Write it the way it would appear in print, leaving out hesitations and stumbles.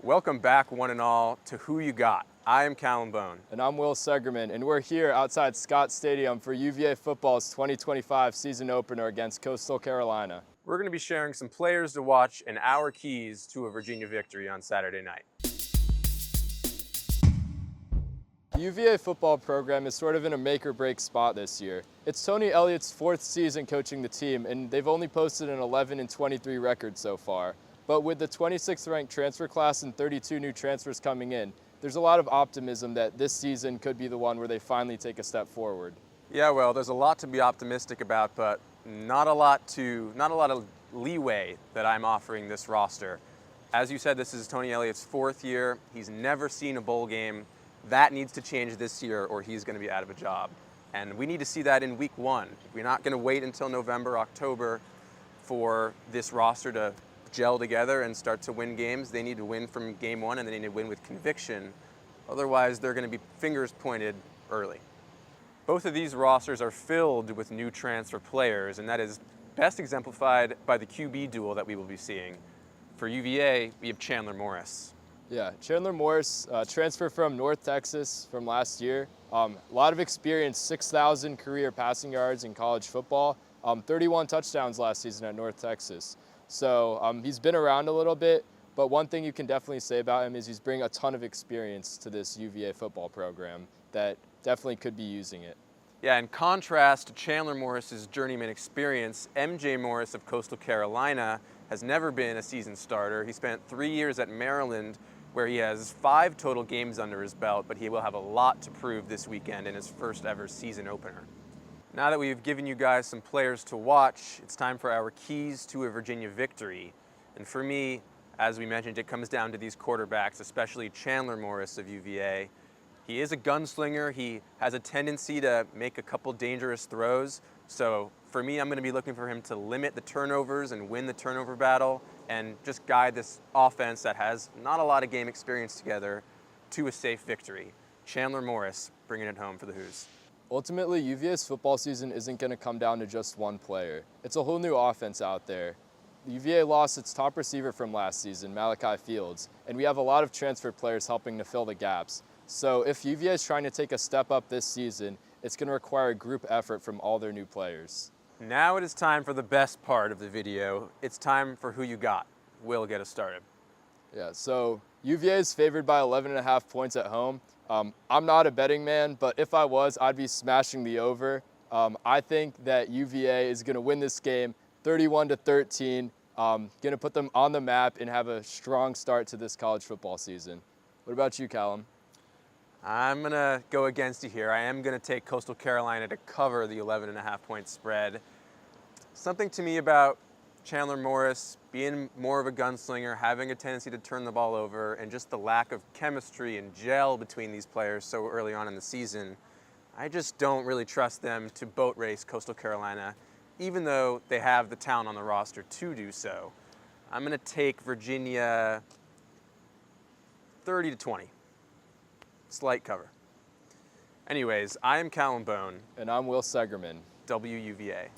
Welcome back, one and all, to Who You Got. I am Callum Bohn. And I'm Segerman, and we're here outside Scott Stadium for UVA football's 2025 season opener against Coastal Carolina. We're going to be sharing some players to watch and our keys to a Virginia victory on Saturday night. The UVA football program is sort of in a make-or-break spot this year. It's Tony Elliott's fourth season coaching the team, and they've only posted an 11-23 record so far. But with the 26th ranked transfer class and 32 new transfers coming in, there's a lot of optimism that this season could be the one where they finally take a step forward. Yeah, well, there's a lot to be optimistic about, but not a lot of leeway that I'm offering this roster. As you said, this is Tony Elliott's fourth year. He's never seen a bowl game. That needs to change this year or he's going to be out of a job. And we need to see that in week one. We're not going to wait until November, October for this roster to gel together and start to win games. They need to win from game one, and they need to win with conviction. Otherwise, they're going to be fingers pointed early. Both of these rosters are filled with new transfer players, and that is best exemplified by the QB duel that we will be seeing. For UVA, we have Chandler Morris. Yeah, Chandler Morris, transfer from North Texas from last year. A lot of experience, 6,000 career passing yards in college football, 31 touchdowns last season at North Texas. So he's been around a little bit, but one thing you can definitely say about him is he's bringing a ton of experience to this UVA football program that definitely could be using it. Yeah, in contrast to Chandler Morris's journeyman experience, MJ Morris of Coastal Carolina has never been a seasoned starter. He spent 3 years at Maryland, where he has 5 total games under his belt, but he will have a lot to prove this weekend in his first ever season opener. Now that we've given you guys some players to watch, it's time for our keys to a Virginia victory. And for me, as we mentioned, it comes down to these quarterbacks, especially Chandler Morris of UVA. He is a gunslinger. He has a tendency to make a couple dangerous throws. So for me, I'm going to be looking for him to limit the turnovers and win the turnover battle and just guide this offense that has not a lot of game experience together to a safe victory. Chandler Morris bringing it home for the Hoos. Ultimately, UVA's football season isn't going to come down to just one player. It's a whole new offense out there. UVA lost its top receiver from last season, Malachi Fields, and we have a lot of transfer players helping to fill the gaps. So if UVA is trying to take a step up this season, it's going to require a group effort from all their new players. Now it is time for the best part of the video. It's time for Who You Got. Will, get us started. Yeah, so UVA is favored by 11.5 points at home. I'm not a betting man, but if I was, I'd be smashing the over. I think that UVA is going to win this game 31-13, going to put them on the map and have a strong start to this college football season. What about you, Callum? I'm going to go against you here. I am going to take Coastal Carolina to cover the 11.5 point spread. Something to me about Chandler Morris being more of a gunslinger, having a tendency to turn the ball over, and just the lack of chemistry and gel between these players so early on in the season. I just don't really trust them to boat race Coastal Carolina, even though they have the talent on the roster to do so. I'm going to take Virginia 30-20. Slight cover. Anyways, I am Callum Bohn. And I'm Segerman. WUVA.